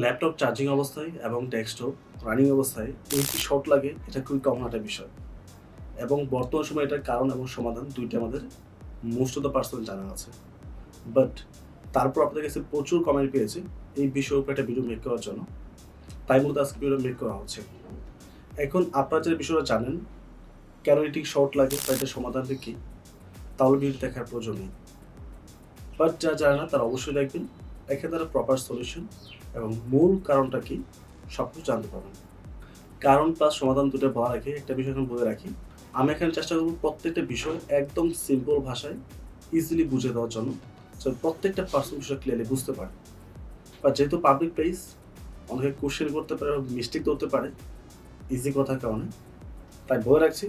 Laptop charging অবস্থায় এবং desktop running অবস্থায় এসি শর্ট লাগে, এটা খুবই কমন একটা বিষয় এবং বর্তমান সময়ে এটার কারণ এবং সমাধান দুইটা আমাদের মোস্ট অফ দ্য পার্সন জানা আছে। বাট তারপর আপনাদের কাছে প্রচুর কমেন্ট পেয়েছি এই বিষয়ের উপর একটা ভিডিও মেক করার জন্য, তাই মূলত আজকে ভিডিও মেক করা হচ্ছে। এখন আপনারা যে বিষয়টা জানেন কেন এটি শর্ট লাগে বা এটার সমাধানটা কী, তাহলে ভিডিও দেখার প্রয়োজন নেই। বাট যারা জানে না তারা অবশ্যই দেখবেন, এখানে তারা প্রপার সলিউশন এবং মূল কারণটা কী সব কিছু জানতে পারবেন। কারণ প্লাস সমাধান দুটো বলা রাখি, একটা বিষয় এখন বলে রাখি, আমি এখানে চেষ্টা করব প্রত্যেকটা বিষয় একদম সিম্পল ভাষায় ইজিলি বুঝিয়ে দেওয়ার জন্য, তো প্রত্যেকটা পার্সন বিষয় ক্লিয়ারলি বুঝতে পারে। বা যেহেতু পাবলিক প্লেস, অনেকে কোশ্চেন করতে পারে, মিস্টেক করতে পারে ইজি কথার কারণে, তাই বলে রাখছি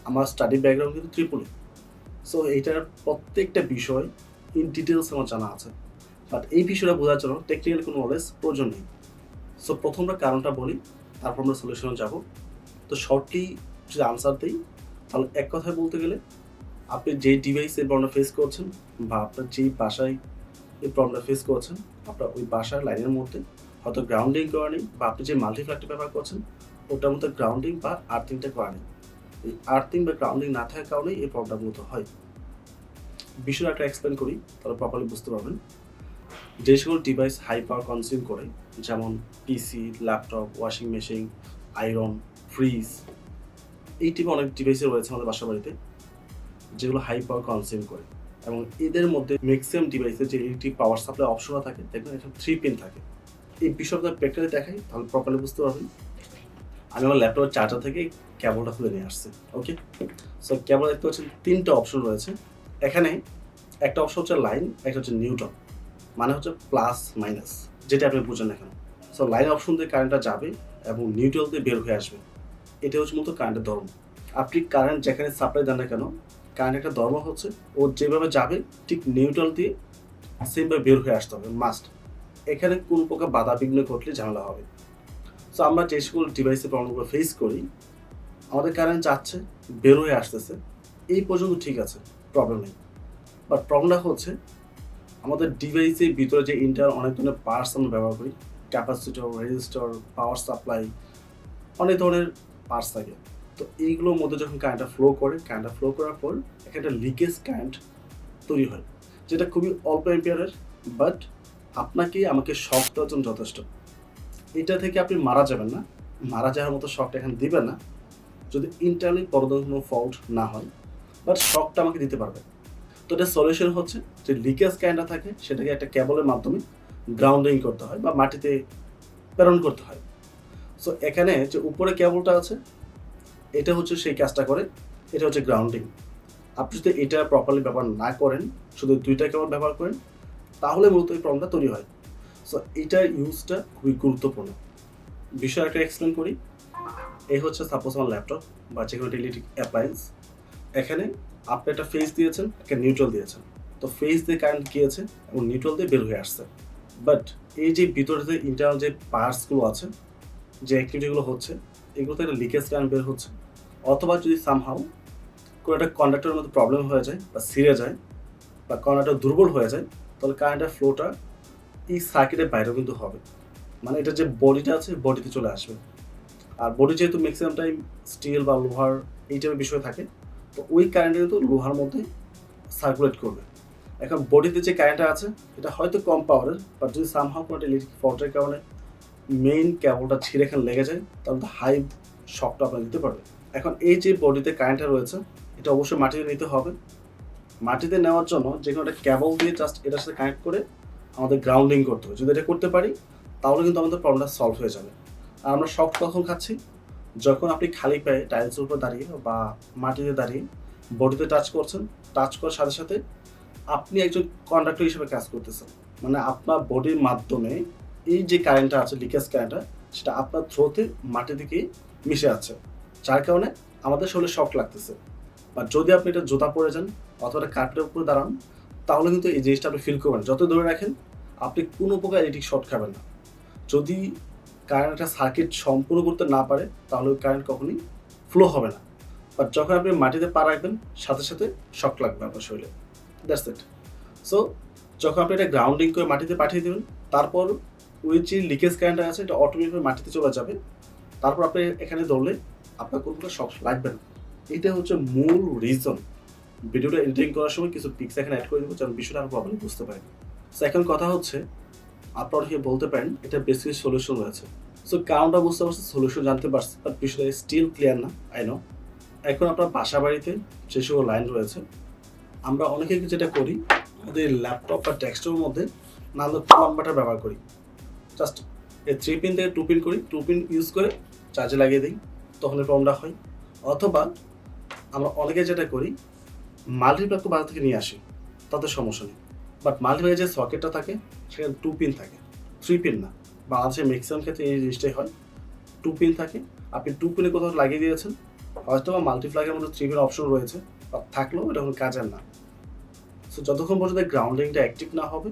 আমার স্টাডি ব্যাকগ্রাউন্ড কিন্তু ত্রিপুলি। সো এইটার প্রত্যেকটা বিষয় ইন ডিটেলস আমার জানা আছে, বাট এই বিষয়টা বোঝার জন্য টেকনিক্যাল কোনো নলেজ প্রয়োজন নেই। সো প্রথমটা কারণটা বলি, তারপর আমরা সলিউশনে যাব। তো শর্টলি যদি আনসার দিই, তাহলে এক কথায় বলতে গেলে আপনি যে ডিভাইসে এই প্রবলেমটা ফেস করছেন বা আপনার যেই বাসায় এই প্রবলেমটা ফেস করছেন, আপনার ওই বাসার লাইনের মধ্যে হয়তো গ্রাউন্ডিং করা নেই, বা আপনি যে মাল্টিফ্ল্যাক্টর ব্যবহার করছেন ওটার মধ্যে গ্রাউন্ডিং বা আর্থিংটা করা নেই। এই আর্থিং বা গ্রাউন্ডিং না থাকার কারণেই এই প্রবলেমটা মূলত হয়। বিষয়টা একটা এক্সপ্লেন করি, তাহলে প্রপারলি বুঝতে পারবেন। যে সকল ডিভাইস হাই পাওয়ার কনজিউম করে, যেমন PC, laptop, washing machine, iron, fridge, এই টাইপের অনেক ডিভাইসে রয়েছে আমাদের বাসা বাড়িতে যেগুলো হাই পাওয়ার কনজিউম করে, এবং এদের মধ্যে ম্যাক্সিমাম ডিভাইসে যে ইলেকট্রিক পাওয়ার সাপ্লাই অপশনটা থাকে, দেখবেন এখানে 3 পিন থাকে। এই বিষয়টা প্র্যাকটিক্যালি দেখাই, তাহলে প্রপারলি বুঝতে পারবেন। আমি আমার ল্যাপটপের চার্জার থেকে কেবলটা খুলে নিয়ে আসছি। ওকে, সো কেবল দেখতে পাচ্ছেন 3টা অপশন রয়েছে এখানে। একটা অপশন হচ্ছে লাইন, একটা হচ্ছে নিউট্রাল, মানে হচ্ছে প্লাস মাইনাস, যেটা আপনি বুঝেন এখানে। সো লাইন অপশন দিয়ে কারেন্টটা যাবে এবং নিউট্রাল দিয়ে বের হয়ে আসবে। এটা হচ্ছে মূলত কারেন্টের ধর্ম। আপনি কারেন্ট যেখানে সাপ্লাই দেন না কেন, কারেন্ট একটা ধর্ম হচ্ছে ও যেভাবে যাবে ঠিক নিউট্রাল দিয়ে সেমভাবে বের হয়ে আসতে হবে, মাস্ট। এখানে কোন প্রকার বাধা বিঘ্ন ঘটলে ঝামেলা হবে। সো আমরা যে সকল ডিভাইসের প্রবলেমগুলো ফেস করি, আমাদের কারেন্ট যাচ্ছে, বের হয়ে আসতেছে, এই পর্যন্ত ঠিক আছে, প্রবলেম নেই। বাট প্রবলেমটা হচ্ছে আমাদের ডিভাইসের ভিতরে যে অনেক ধরনের পার্টস আমরা ব্যবহার করি, ক্যাপাসিটর, রেজিস্টর, পাওয়ার সাপ্লাই, অনেক ধরনের পার্টস থাকে। তো এইগুলোর মধ্যে যখন কারেন্টটা ফ্লো করে, কারেন্টটা ফ্লো করার পর এখানে একটা লিকেজ কারেন্ট তৈরি হয়, যেটা খুবই অল্প অ্যাম্পিয়ারের, বাট আপনাকে আমাকে শক দেওয়ার জন্য যথেষ্ট। এটা থেকে আপনি মারা যাবেন না, মারা যাওয়ার মতো শকটা এখানে দিবেন না যদি ইন্টারনালি বড় ধরনের কোনো ফল্ট না হয়, বাট শকটা আমাকে দিতে পারবে। তো এটা সলিউশন হচ্ছে যে লিকেজ কারেন্টটা থাকে সেটাকে একটা কেবলের মাধ্যমে গ্রাউন্ডিং করতে হয় বা মাটিতে প্রেরণ করতে হয়। সো এখানে যে উপরে কেবলটা আছে, এটা হচ্ছে সেই কাজটা করে, এটা হচ্ছে গ্রাউন্ডিং। আপনি যদি এটা প্রপারলি ব্যবহার না করেন, শুধু 2টা কেবল ব্যবহার করেন, তাহলে মূলত এই প্রবলেমটা তৈরি হয়। সো এটার ইউজটা খুবই গুরুত্বপূর্ণ। বিষয় একটা এক্সপ্লেন করি। এই হচ্ছে সাপোজ আমার ল্যাপটপ বা যে কোনো ইলেকট্রিক অ্যাপ্লায়েন্স। এখানে আপনি একটা ফেজ দিয়েছেন, একটা নিউট্রাল দিয়েছেন। তো ফেজ দিয়ে কারেন্ট গিয়েছে এবং নিউট্রাল দিয়ে বের হয়ে আসছে। বাট এই যে ভিতরে যে ইন্টারনাল যে পার্টসগুলো আছে, যে অ্যাক্টিভিটিগুলো হচ্ছে, এগুলোতে একটা লিকেজ কারেন্ট বের হচ্ছে। অথবা যদি সামহাউ কোনো একটা কন্ডাক্টরের মধ্যে প্রবলেম হয়ে যায় বা ছিঁড়ে যায় বা কন্ডাক্টর দুর্বল হয়ে যায়, তাহলে কারেন্টের ফ্লোটা এই সার্কিটের বাইরেও কিন্তু হবে, মানে এটা যে বডিটা আছে বডিতে চলে আসবে। আর বডি যেহেতু ম্যাক্সিমাম টাইম স্টিল বা লোহার এই টাইপের বিষয় থাকে, তো ওই কারেন্টটা কিন্তু লোহার মধ্যে সার্কুলেট করবে। এখন বডিতে যে কারেন্টটা আছে এটা হয়তো কম পাওয়ারের, বাট যদি সামহাউ কোনো একটা ইলেকট্রিক ফল্টের কারণে মেইন কেবলটা ছিঁড়ে এখানে লেগে যায়, তাহলে তো হাই শকটা আপনার দিতে পারবে। এখন এই যে বডিতে কারেন্টটা রয়েছে, এটা অবশ্যই মাটিতে নিতে হবে। মাটিতে নেওয়ার জন্য যে কোনো একটা কেবল দিয়ে জাস্ট এটার সাথে কানেক্ট করে আমাদের গ্রাউন্ডিং করতে হবে। যদি এটা করতে পারি, তাহলে কিন্তু আমাদের প্রবলেমটা সলভ হয়ে যাবে। আর আমরা শক কখন খাচ্ছি? যখন আপনি খালি পায়ে টাইলসের উপর দাঁড়িয়ে বা মাটিতে দাঁড়িয়ে বডিতে টাচ করছেন, টাচ করার সাথে সাথে আপনি একজন কন্ডাক্টর হিসেবে কাজ করতেছেন। মানে আপনার বডির মাধ্যমে এই যে কারেন্টটা আছে, লিকেজ কারেন্টটা, সেটা আপনার থ্রোতে মাটি থেকে মিশে আছে, যার কারণে আমাদের শরীরে শক লাগতেছে। বা যদি আপনি এটা জুতা পরে যান অথবা একটা কার্পেটের উপরে দাঁড়ান, তাহলে কিন্তু এই জিনিসটা আপনি ফিল করবেন। যত ধরে রাখেন আপনি কোনো প্রকার ইলেকট্রিক শর্ট খাবেন না। যদি কারেন্ট একটা সার্কিট সম্পূর্ণ করতে না পারে, তাহলে ওই কারেন্ট কখনোই ফ্লো হবে না। বাট যখন আপনি মাটিতে পা রাখবেন, সাথে সাথে শক লাগবে আপনার শরীরে। That's it. সো যখন আপনি এটা গ্রাউন্ডিং করে মাটিতে পাঠিয়ে দেবেন, তারপর ওই যে লিকেজ কারেন্ট আছে এটা অটোমেটিক মাটিতে চলে যাবে। তারপর আপনি এখানে ধরলে আপনার কোনো প্রকার শক লাগবে না। এইটা হচ্ছে মূল রিজন। ভিডিওটা এডিটিং করার সময় কিছু পিক্স এখানে অ্যাড করে দেবো যেন বিষয়টা আরো প্রপারলি বুঝতে পারেন। সো এখন কথা হচ্ছে আপনারা অনেকে বলতে পারেন এটা বেসিক সলিউশন রয়েছে। সো কারণটা বুঝতে পারছি, সলিউশন জানতে পারছি, বাট বিষয়টা স্টিল ক্লিয়ার না, আই নো। এখন আপনার বাসা বাড়িতে যে সকল লাইন রয়েছে, আমরা অনেকে যেটা করি আমাদের ল্যাপটপ বা ডেস্কটপের মধ্যে নাহলে কনভার্টার ব্যবহার করি। জাস্ট এই 3 পিন থেকে 2 পিন করি, 2 পিন ইউজ করে চার্জে লাগিয়ে দিই, তখন এই প্রবলেমটা হয়। অথবা আমরা অনেকে যেটা করি মাল্টিপ্লাগ তো বাজার থেকে নিয়ে আসি, তাতে সমস্যা নেই। বাট মাল্টিপ্লাগের যে সকেটটা থাকে সেখানে 2 পিন থাকে, 3 পিন না। বাংলাদেশের ম্যাক্সিমাম ক্ষেত্রে এই জিনিসটাই হয়, 2 পিন থাকে। আপনি 2 পিনে কোথাও লাগিয়ে দিয়েছেন, হয়তো বা মাল্টিপ্লাগের মধ্যে 3 পিন অপশন রয়েছে, বা থাকলেও এটা কোনো কাজের না। সো যতক্ষণ পর্যন্ত গ্রাউন্ডিংটা অ্যাক্টিভ না হবে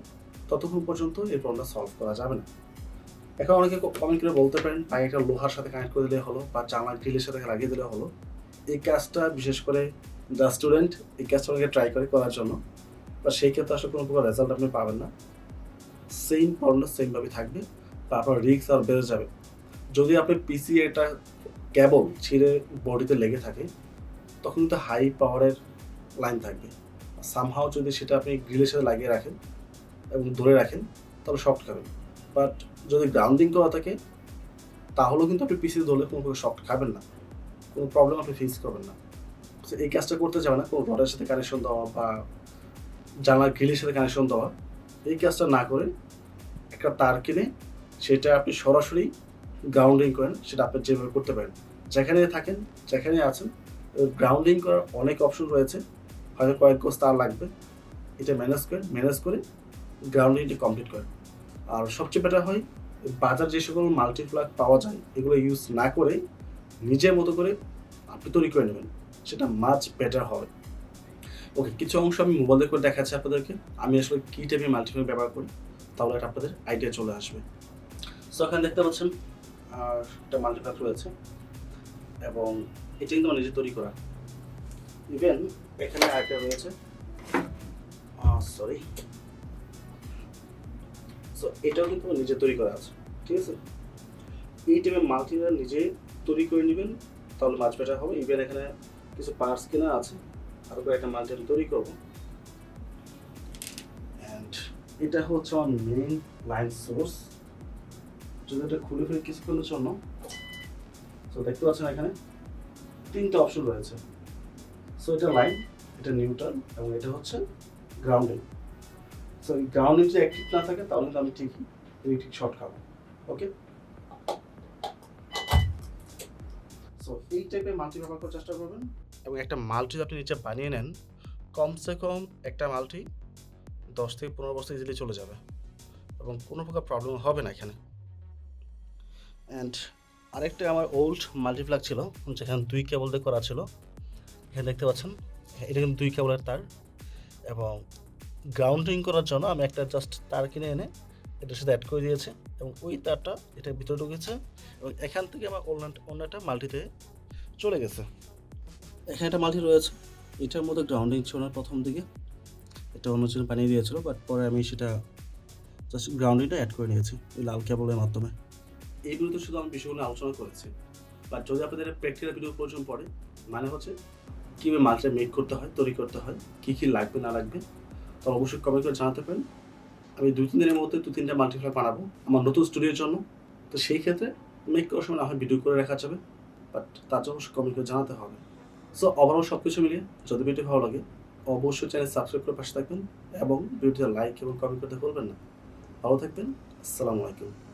ততক্ষণ পর্যন্ত এই প্রবলেমটা সলভ করা যাবে না। এখন অনেকে কমেন্ট করে বলতে পারেন ভাই একটা লোহার সাথে কানেক্ট করে দিলে হলো, বা জানলা গ্রিলের সাথে লাগিয়ে দিলে হলো। এই কাজটা বিশেষ করে দ্য স্টুডেন্ট এই কাজটা অনেকে ট্রাই করে করার জন্য, বা সেই ক্ষেত্রে আসলে কোনো প্রকার রেজাল্ট আপনি পাবেন না। সেম প্রবলেম সেমভাবে থাকবে, বা আপনার রিস্ক আর বেড়ে যাবে। যদি আপনি পিসি এটা কেবল ছিঁড়ে বডিতে লেগে থাকে তখন তো হাই পাওয়ারের লাইন থাকবে। সামহাও যদি সেটা আপনি গ্রিলের সাথে লাগিয়ে রাখেন এবং ধরে রাখেন তাহলে শক্ট খাবেন। বাট যদি গ্রাউন্ডিং করা থাকে তাহলেও কিন্তু আপনি পিসিতে ধরলে কোনো শক্ট খাবেন না, কোনো প্রবলেম আপনি ফেস করবেন না। তো এই কাজটা করতে যাবে না কোনো রডের সাথে কানেকশন দেওয়া বা জানলার গ্রিলের সাথে কানেকশন দেওয়া। এই কাজটা না করে একটা তার কিনে সেটা আপনি সরাসরি গ্রাউন্ডিং করেন, সেটা আপনি যেভাবে করতে পারেন। যেখানে থাকেন, যেখানে আছেন, গ্রাউন্ডিং করার অনেক অপশন রয়েছে, হয়তো কয়েক গোছ তার লাগবে, এটা ম্যানেজ করে গ্রাউন্ডিংটি কমপ্লিট করেন। আর সবচেয়ে বেটার হয় বাজার যে সকল মাল্টিপ্লাগ পাওয়া যায় এগুলো ইউজ না করে নিজের মতো করে আপনি তৈরি করে নেবেন, সেটা মাচ বেটার হবে। ওকে, কিছু অংশ আমি মোবাইল দিয়ে করে দেখাচ্ছি আপনাদেরকে আমি আসলে কী টাইপের মাল্টিপ্লাগ ব্যবহার করি, তাহলে এটা আপনাদের আইডিয়া চলে আসবে। সো এখানে দেখতে পাচ্ছেন আর একটা মাল্টিপ্লাগ রয়েছে, এবং এটা কিন্তু আমার নিজে তৈরি করা। ইভেন এখানে আরেকটা রয়েছে, সরি। সো এটাও কিন্তু আমার নিজে তৈরি করা আছে, ঠিক আছে। এই টাইপের মাল্টিপ্লাগ নিজে তৈরি করে নেবেন, তাহলে মাছ বেটার হবে। ইভেন এখানে কিছু পার্টস কেনা আছে, আরও একটা মাল্টিপ্লাগ তৈরি করবো। অ্যান্ড এটা হচ্ছে আমার মেইন লাইন সোর্স। যদি এটা খুলে ফেলে কিছুক্ষণের জন্য, তো দেখতে পাচ্ছেন এখানে 3টে অপশন রয়েছে। সো এটা লাইন, এটা নিউট্রাল, এবং এটা হচ্ছে গ্রাউন্ডিং। সো এই গ্রাউন্ডিং যদি অ্যাক্টিভ না থাকে তাহলে কিন্তু আমি ঠিকই ইলেকট্রিক শর্ট খাবো। ওকে, সো এই টাইপের মাল্টি ব্যবহার করার চেষ্টা করবেন, এবং একটা মাল্টি আপনি নিচে বানিয়ে নেন, কমসে কম একটা মাল্টি 10 থেকে 15 বছর ইজিলি চলে যাবে, এবং কোনো প্রকার প্রবলেম হবে না এখানে। অ্যান্ড আরেকটা আমার ওল্ড মাল্টিপ্লাগ ছিল যেখানে 2 কেবল দিয়ে করা ছিল। এখানে দেখতে পাচ্ছেন এটা কিন্তু 2 কেবলের তার, এবং গ্রাউন্ডিং করার জন্য আমি একটা জাস্ট তার কিনে এনে এটার সাথে অ্যাড করে দিয়েছি, এবং ওই তারটা এটার ভিতরে ঢুকেছে, এবং এখান থেকে আমার অন্য একটা মাল্টিতে চলে গেছে। এখানে একটা মাল্টি রয়েছে, এটার মধ্যে গ্রাউন্ডিং ছিল না প্রথম দিকে, এটা অন্য জন্য বানিয়ে দিয়েছিল, বাট পরে আমি সেটা জাস্ট গ্রাউন্ডিংটা অ্যাড করে নিয়েছি ওই লাল কেবলের মাধ্যমে। এইগুলো শুধু আমি বিষয়গুলো আলোচনা করেছি, বাট যদি আপনাদের প্র্যাকটিক্যাল ভিডিও প্রয়োজন পড়ে, মানে হচ্ছে কীভাবে মালটা মেক করতে হয়, তৈরি করতে হয়, কী কী লাগবে না লাগবে, তো অবশ্যই কমেন্ট করে জানাতে পারেন। আমি 2-3 দিনের মধ্যে 2-3টা মাল্টিপ্লাগ বানাবো আমার নতুন স্টুডিওর জন্য। তো সেই ক্ষেত্রে মেক করার সময় না হয় ভিডিও করে রাখা যাবে, বাট তার জন্য অবশ্যই কমেন্ট করে জানাতে হবে। সো ওভারঅল সব কিছু মিলিয়ে যদি ভিডিও ভালো লাগে অবশ্যই চ্যানেল সাবস্ক্রাইব করে পাশে থাকবেন, এবং ভিডিওতে লাইক এবং কমেন্ট করতে ভুলবেন না। ভালো থাকবেন, আসসালামু আলাইকুম।